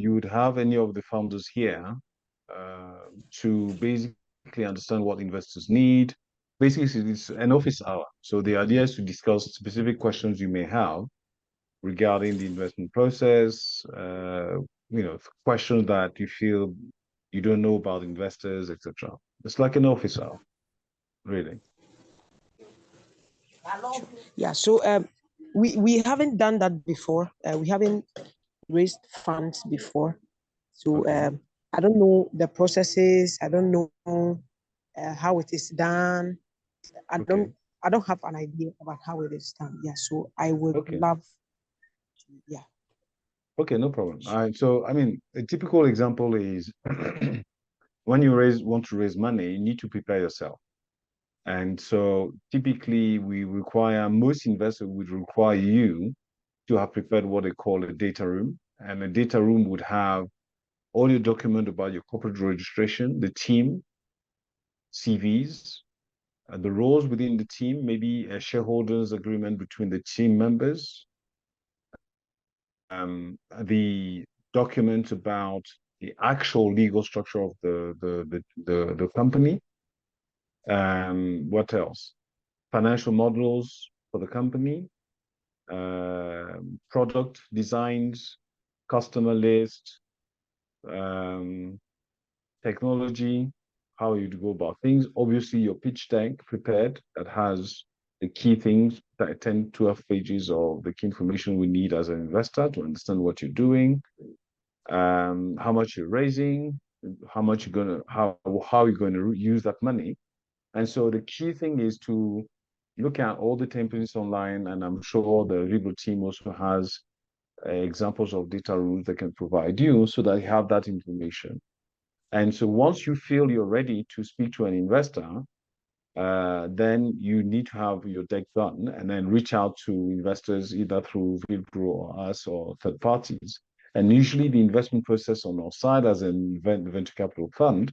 you would have any of the founders here to basically understand what investors need. Basically, it's an office hour. So the idea is to discuss specific questions you may have regarding the investment process, questions that you feel you don't know about investors, etc. It's like an office hour, really. Yeah, so we haven't done that before. We haven't raised funds before. So Okay. I don't know the processes. I don't know how it is done. I Okay. don't I don't have an idea about how it is done. Yeah, so I would Okay. love to, yeah. Okay, no problem. All right. So, I mean, a typical example is when you want to raise money, you need to prepare yourself. And so typically most investors would require you to have prepared what they call a data room. And a data room would have all your document about your corporate registration, the team, CVs, the roles within the team, maybe a shareholders agreement between the team members, the document about the actual legal structure of the company. What else? Financial models for the company, product designs, customer list, um, technology, how you'd go about things. Obviously, your pitch deck prepared that has the key things, that 10, 12 pages of the key information we need as an investor to understand what you're doing, how much you're raising, how you're going to use that money. And so the key thing is to look at all the templates online, and I'm sure the Vivo team also has examples of data rooms they can provide you so that you have that information. And so once you feel you're ready to speak to an investor, then you need to have your deck done and then reach out to investors either through Vilpro or us or third parties. And usually the investment process on our side as an venture capital fund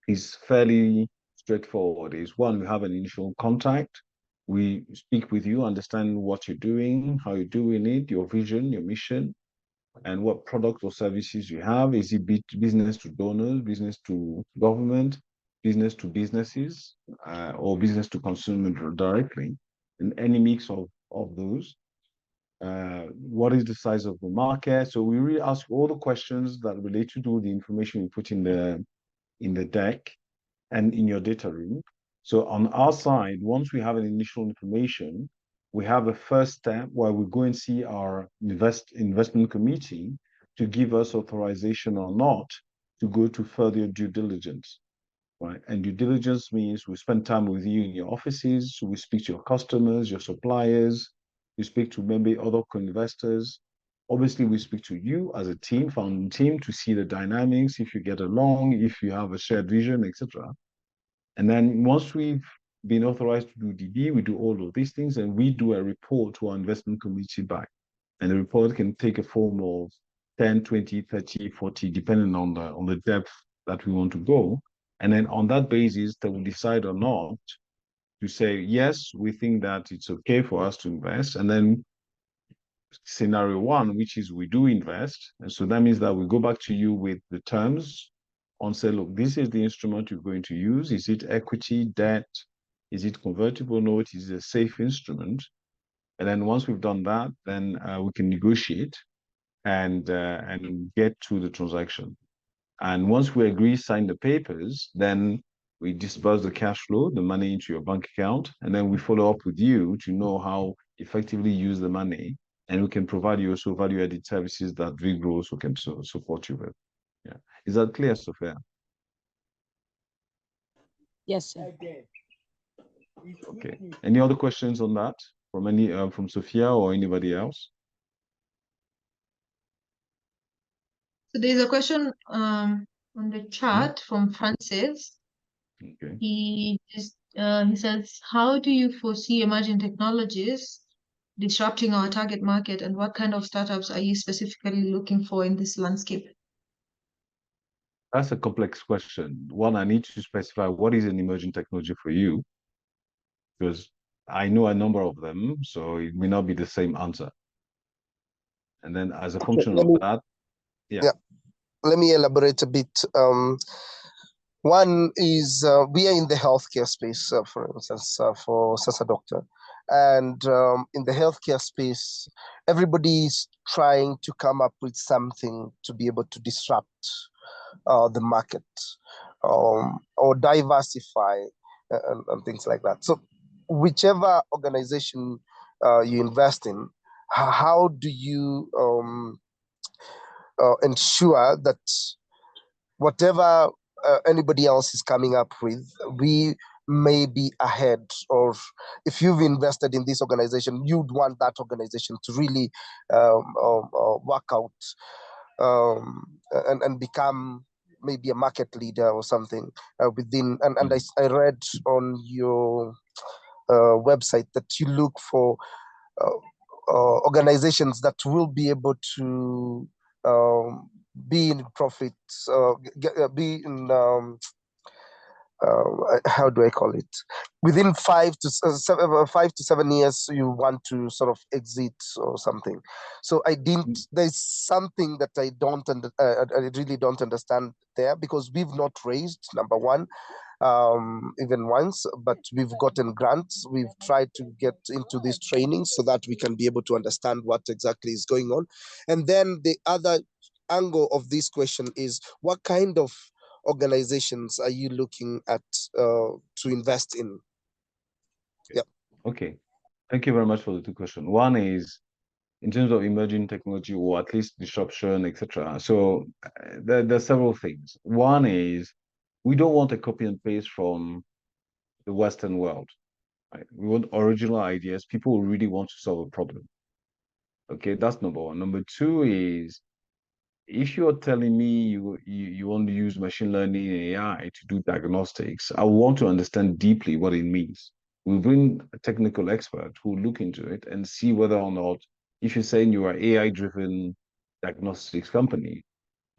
is fairly straightforward. Is one, we have an initial contact. We speak with you, understand what you're doing, how you're doing it, your vision, your mission, and what products or services you have. Is it business to donors, business to government, business to businesses, or business to consumer directly? And any mix of those. What is the size of the market? So we really ask all the questions that relate to the information we put in the deck and in your data room. So on our side, once we have an initial information, we have a first step where we go and see our investment committee to give us authorization or not to go to further due diligence, right? And due diligence means we spend time with you in your offices, we speak to your customers, your suppliers, we speak to maybe other co-investors. Obviously, we speak to you as a team, founding team, to see the dynamics, if you get along, if you have a shared vision, etc. And then once we've been authorized to do DD, we do all of these things and we do a report to our investment committee back. And the report can take a form of 10, 20, 30, 40, depending on the depth that we want to go. And then on that basis, they will decide or not to say, yes, we think that it's okay for us to invest. And then scenario one, which is we do invest. And so that means that we go back to you with the terms on say, look, this is the instrument you're going to use. Is it equity, debt? Is it convertible note? Is it a safe instrument? And then once we've done that, then we can negotiate and get to the transaction. And once we agree, sign the papers, then we disburse the cash flow, the money into your bank account, and then we follow up with you to know how effectively use the money. And we can provide you also value-added services that Vigro also can support you with. Yeah. Is that clear, Sophia? Yes, sir. Okay. Any other questions on that from Sophia or anybody else? So there's a question on the chat from Francis. Okay. He says, how do you foresee emerging technologies disrupting our target market, and what kind of startups are you specifically looking for in this landscape? That's a complex question. One, I need to specify what is an emerging technology for you, because I know a number of them, so it may not be the same answer. And then as a function of that, Yeah. Let me elaborate a bit. One is we are in the healthcare space, for instance, for Sasa Doctor. And in the healthcare space, everybody is trying to come up with something to be able to disrupt the market or diversify and things like that. So whichever organization you invest in, how do you ensure that whatever anybody else is coming up with, we may be ahead? Or if you've invested in this organization, you'd want that organization to really work out and become maybe a market leader or something within. And I read on your website that you look for organizations that will be able to be in profits, be in how do I call it? Within 5 to 7 years, you want to sort of exit or something. So I didn't. There's something that I really don't understand there, because we've not raised, number one, even once, but we've gotten grants. We've tried to get into these trainings so that we can be able to understand what exactly is going on. And then the other angle of this question is, what kind of organizations are you looking at to invest in? Yeah. Okay. Thank you very much for the two questions. One is in terms of emerging technology or at least disruption, etc. So there are several things. One is we don't want a copy and paste from the Western world. Right? We want original ideas. People who really want to solve a problem. Okay, that's number one. Number two is if you're telling me you want to use machine learning and AI to do diagnostics, I want to understand deeply what it means. We'll bring a technical expert who will look into it and see whether or not, if you're saying you are AI-driven diagnostics company,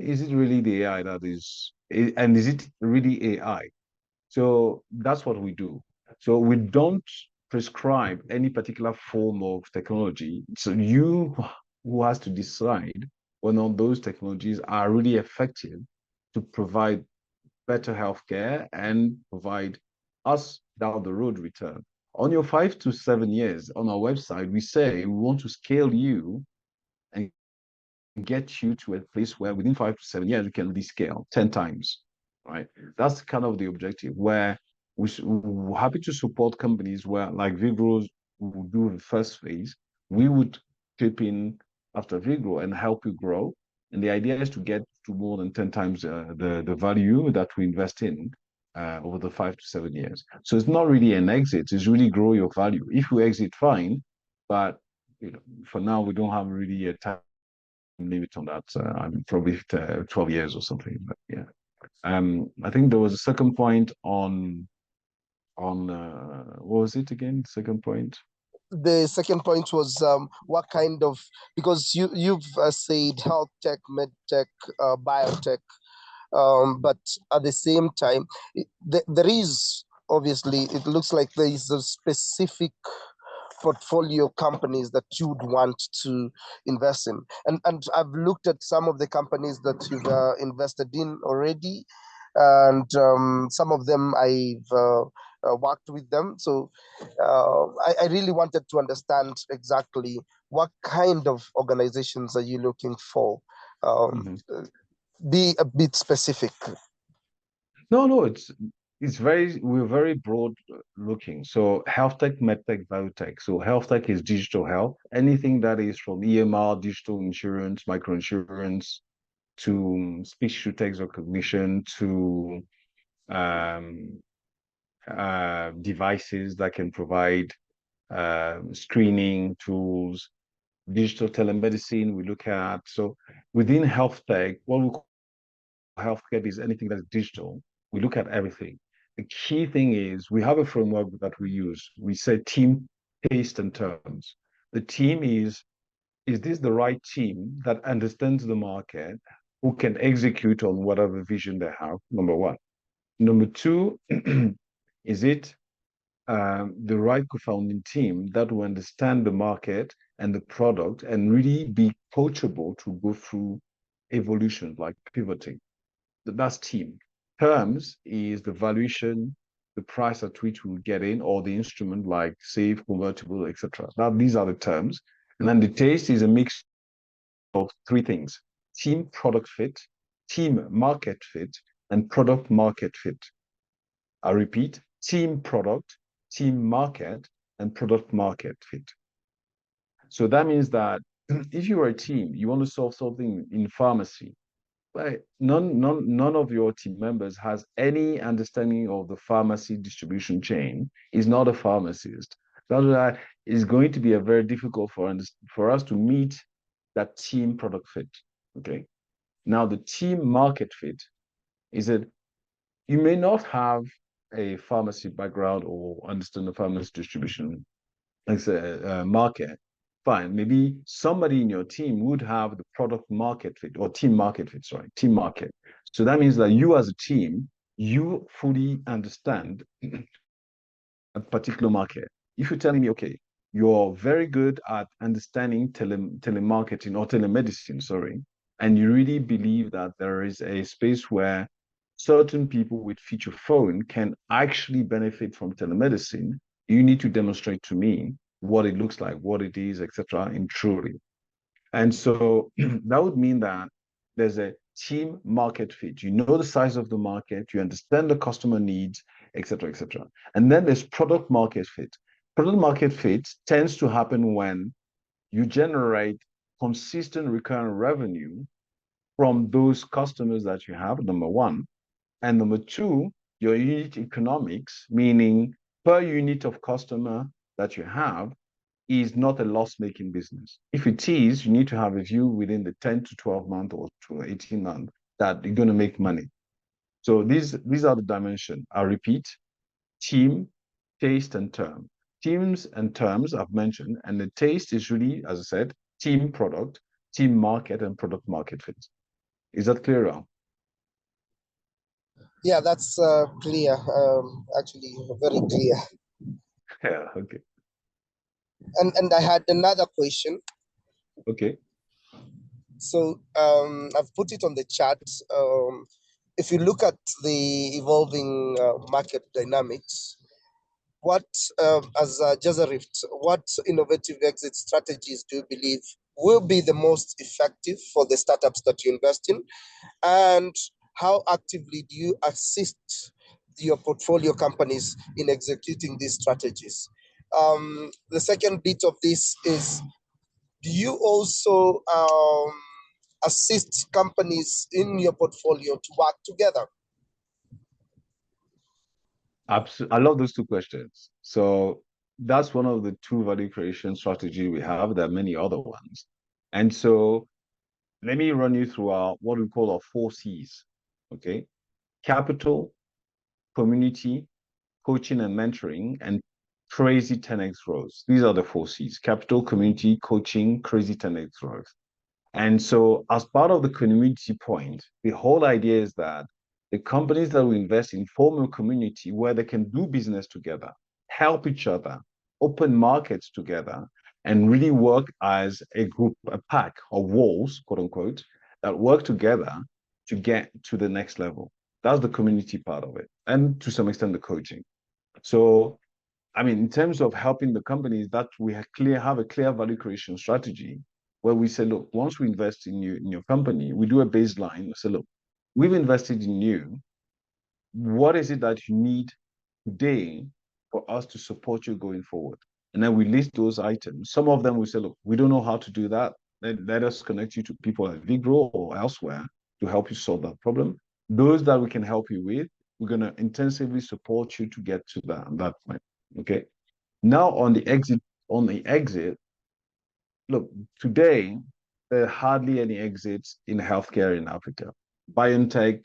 is it really the AI that is, and is it really AI? So that's what we do. So we don't prescribe any particular form of technology. So you who has to decide whether or not those technologies are really effective to provide better healthcare and provide us down the road return. On your 5 to 7 years on our website, we say we want to scale you and get you to a place where within 5 to 7 years, we can really scale 10 times, right? That's kind of the objective, where we're happy to support companies where, like Vigros, will do the first phase. We would chip in after Vigro and help you grow. And the idea is to get to more than 10 times the value that we invest in over the 5 to 7 years. So it's not really an exit, it's really grow your value. If we exit, fine, but for now, we don't have really a time limit on that. I'm probably 12 years or something, but yeah. I think there was a second point on what was it again? Second point. The second point was what kind of, because you've said health tech, med tech, biotech, but at the same time, there is obviously, it looks like there is a specific portfolio companies that you'd want to invest in. And I've looked at some of the companies that you've invested in already, and some of them I've worked with them. So I really wanted to understand exactly what kind of organizations are you looking for. Be a bit specific. No, we're very broad looking. So health tech, med tech, biotech. So health tech is digital health. Anything that is from EMR, digital insurance, microinsurance, to speech to text recognition, to devices that can provide screening tools, digital telemedicine we look at. So within health tech, what we call healthcare is anything that's digital. We look at everything. The key thing is we have a framework that we use. We say team, taste, and terms. The team is this the right team that understands the market, who can execute on whatever vision they have, number one. Number two, is it the right co-founding team that will understand the market and the product and really be coachable to go through evolution, like pivoting. That's team. Terms is the valuation, the price at which we get in, or the instrument like safe, convertible, etc. Now, these are the terms. And then the taste is a mix of three things: team product fit, team market fit, and product market fit. I repeat, team product, team market, and product market fit. So that means that if you are a team, you want to solve something in pharmacy, but none of your team members has any understanding of the pharmacy distribution chain, is not a pharmacist. That's why it's going to be a very difficult for us to meet that team product fit. Okay. Now the team market fit is that you may not have a pharmacy background or understand the pharmacy distribution as a market. Fine, maybe somebody in your team would have the product market fit or team market fit, sorry, team market. So that means that you as a team, you fully understand a particular market. If you're telling me, okay, you're very good at understanding telemarketing or telemedicine, sorry, and you really believe that there is a space where certain people with feature phone can actually benefit from telemedicine, you need to demonstrate to me what it looks like, what it is, etc. in truly. And so that would mean that there's a team market fit. You know the size of the market, you understand the customer needs, etc., etc. And then there's product market fit. Product market fit tends to happen when you generate consistent recurring revenue from those customers that you have, number one. And number two, your unit economics, meaning per unit of customer that you have, is not a loss-making business. If it is, you need to have a view within the 10 to 12 month or to 18 months that you're going to make money. So these are the dimensions. I repeat, team, taste, and term. Teams and terms I've mentioned, and the taste is really, as I said, team product, team market, and product market fit. Is that clear, Al? Yeah, that's clear. Actually, very clear. Yeah, okay. And I had another question. Okay. So I've put it on the chat. If you look at the evolving market dynamics, what, as Jazarift, what innovative exit strategies do you believe will be the most effective for the startups that you invest in? And how actively do you assist your portfolio companies in executing these strategies? The second bit of this is, do you also assist companies in your portfolio to work together? Absolutely. I love those two questions. So that's one of the two value creation strategy we have. There are many other ones. And so let me run you through our what we call our 4 C's. Okay. Capital, community, coaching and mentoring, and crazy 10x growth. These are the 4 C's: capital, community, coaching, crazy 10x growth. And so as part of the community point, the whole idea is that the companies that we invest in form a community where they can do business together, help each other, open markets together, and really work as a group, a pack of wolves, quote unquote, that work together to get to the next level. That's the community part of it. And to some extent, the coaching. So, I mean, in terms of helping the companies, that we have a clear value creation strategy where we say, look, once we invest in you in your company, we do a baseline. We say, look, we've invested in you. What is it that you need today for us to support you going forward? And then we list those items. Some of them we say, look, we don't know how to do that. Let us connect you to people at Vigro or elsewhere to help you solve that problem. Those that we can help you with, we're going to intensively support you to get to that point. Okay. Now on the exit, look, today there are hardly any exits in healthcare in Africa. BioNTech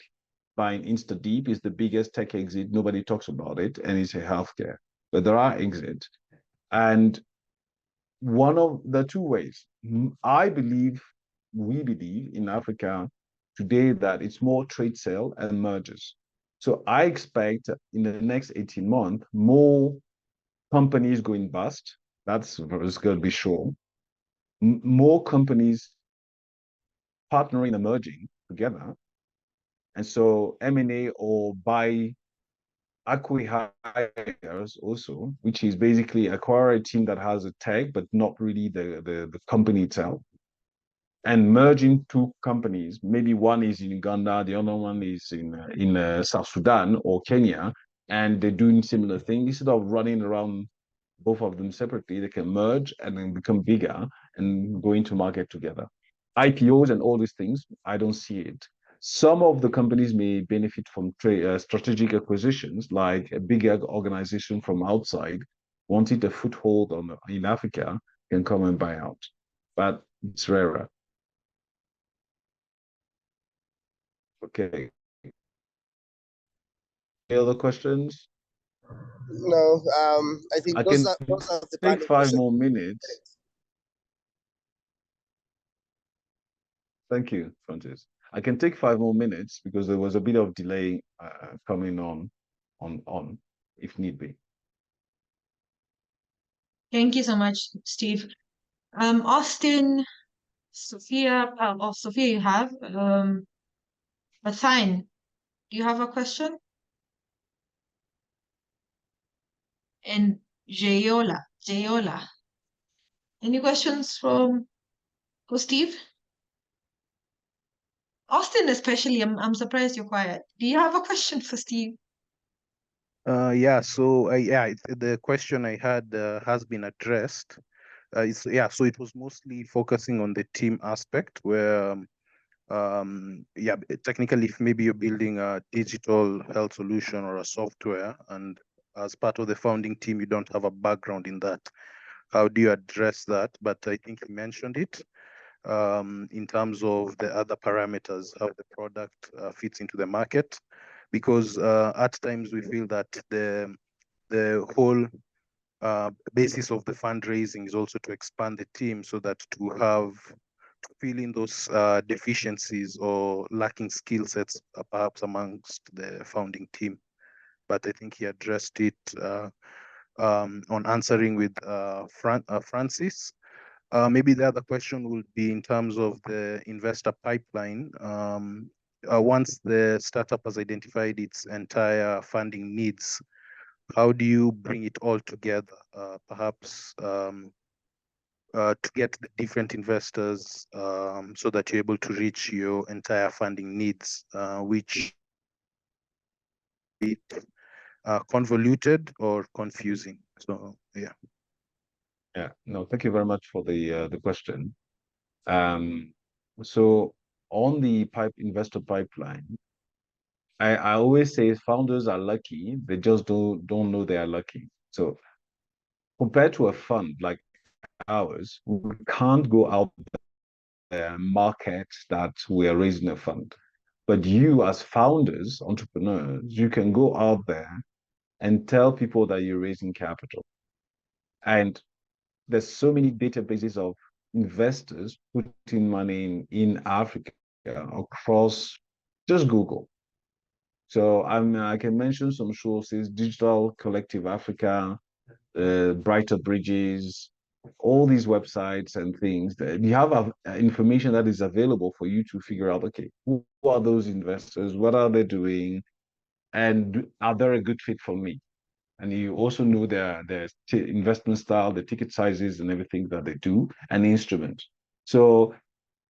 buying InstaDeep is the biggest tech exit. Nobody talks about it, and it's a healthcare. But there are exits. And one of the two ways, we believe in Africa today that it's more trade sale and mergers. So I expect in the next 18 months, more companies going bust. That's going to be sure. More companies partnering and merging together. And so M&A or buy acqui-hires also, which is basically acquire a team that has a tech, but not really the company itself. And merging two companies, maybe one is in Uganda, the other one is in South Sudan or Kenya, and they're doing similar things. Instead of running around both of them separately, they can merge and then become bigger and go into market together. IPOs and all these things, I don't see it. Some of the companies may benefit from strategic acquisitions, like a bigger organization from outside wanting a foothold in Africa can come and buy out, but it's rarer. Okay. Any other questions? No, I think I those can are the take panel 5 questions. more minutes. Thank you, Francis. I can take 5 more minutes because there was a bit of delay coming on if need be. Thank you so much, Steve. Austin, Sophia, Sophia, you have. Athine, do you have a question? And Jayola. Any questions for Steve? Austin, especially, I'm surprised you're quiet. Do you have a question for Steve? Yeah, so the question I had has been addressed. So it was mostly focusing on the team aspect where technically if maybe you're building a digital health solution or a software, and as part of the founding team you don't have a background in that, how do you address that? But I think you mentioned it in terms of the other parameters, how the product fits into the market, because at times we feel that the whole basis of the fundraising is also to expand the team, so that to fill in those deficiencies or lacking skill sets perhaps amongst the founding team. But I think he addressed it on answering with Francis. Maybe the other question would be in terms of the investor pipeline. Once the startup has identified its entire funding needs, how do you bring it all together, perhaps to get the different investors so that you're able to reach your entire funding needs, which is convoluted or confusing? So, yeah. Yeah, no, thank you very much for the question. So on the investor pipeline, I always say founders are lucky, they just don't know they are lucky. So compared to a fund like ours, we can't go out there and market that we're raising a fund. But you as founders, entrepreneurs, you can go out there and tell people that you're raising capital. And there's so many databases of investors putting money in Africa across just Google. So I can mention some sources: Digital Collective Africa, Brighter Bridges, all these websites and things. That you have information that is available for you to figure out, okay, who are those investors? What are they doing? And are they a good fit for me? And you also know their investment style, the ticket sizes and everything that they do, and the instrument. So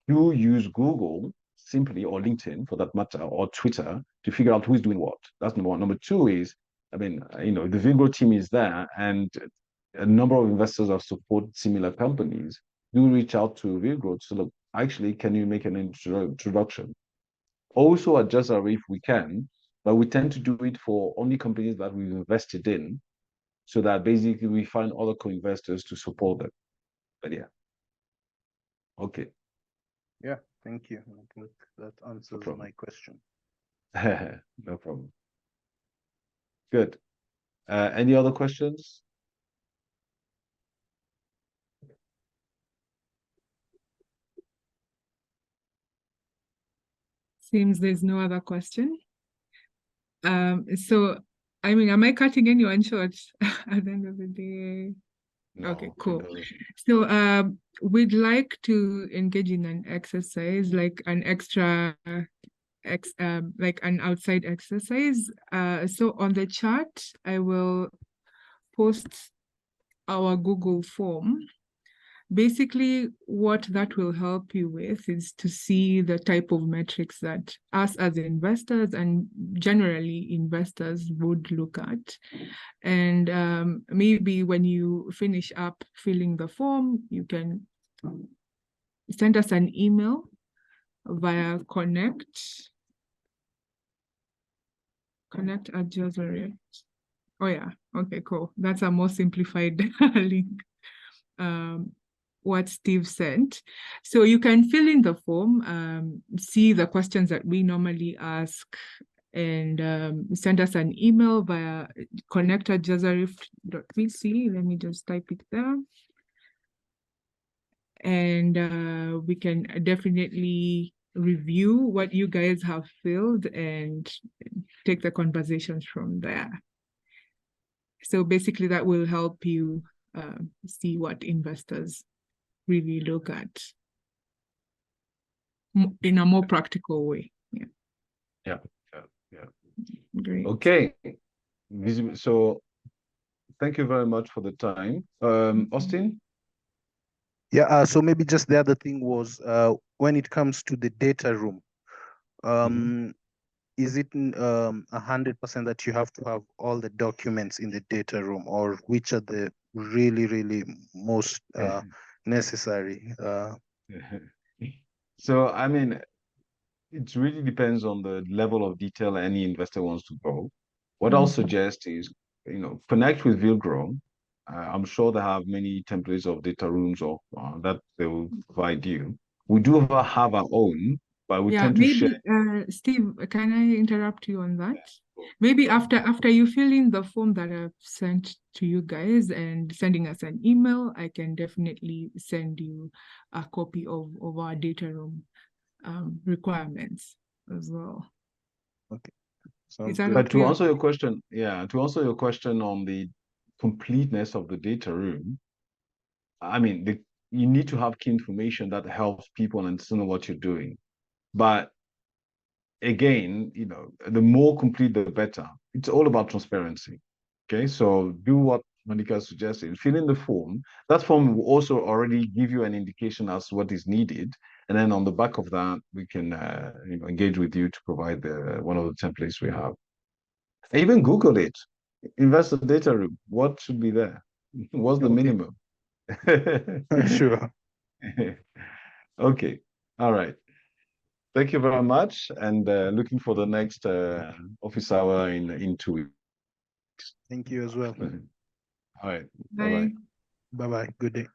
you use Google simply, or LinkedIn for that matter, or Twitter to figure out who's doing what. That's number one. Number two is, the Vigro team is there, and a number of investors have supported similar companies. Do reach out to Vigro to look, actually, can you make an introduction? Also adjust our if we can, but we tend to do it for only companies that we've invested in, so that basically we find other co-investors to support them. But yeah. Okay. Yeah, thank you. I think that answers my question. No problem. Good. Any other questions? Seems there's no other question. So, I mean, am I cutting anyone short at the end of the day? No, Okay, it cool. doesn't. So we'd like to engage in an exercise, like an extra like an outside exercise. So on the chat, I will post our Google form. Basically, what that will help you with is to see the type of metrics that us as investors and generally investors would look at. And maybe when you finish up filling the form, you can send us an email via connect@Joseret. Oh yeah, okay, cool. That's a more simplified link. What Steve sent. So you can fill in the form, see the questions that we normally ask, and send us an email via connect@joseret.vc. Let me just type it there. And we can definitely review what you guys have filled and take the conversations from there. So basically that will help you see what investors really look at in a more practical way. Yeah. Yeah. Great. Okay. So thank you very much for the time. Austin? Yeah, so maybe just the other thing was when it comes to the data room, is it 100% that you have to have all the documents in the data room, or which are the really most necessary? So, I mean, it really depends on the level of detail any investor wants to go. What I'll suggest is, connect with Vilgro. I'm sure they have many templates of data rooms or that they will provide you. We do have our own, but we tend to share. Steve, can I interrupt you on that? Maybe after you fill in the form that I've sent to you guys and sending us an email, I can definitely send you a copy of our data room requirements as well. Okay. But to answer your question, on the completeness of the data room, I mean, you need to have key information that helps people understand what you're doing. But again, the more complete, the better. It's all about transparency. Okay, so do what Monica suggested. Fill in the form. That form will also already give you an indication as to what is needed. And then on the back of that, we can engage with you to provide one of the templates we have. Even Google it. Investor data room. What should be there? What's the minimum? Sure. Okay. All right. Thank you very much, and looking for the next office hour in 2 weeks. Thank you as well. All right. Bye. Bye-bye. Good day.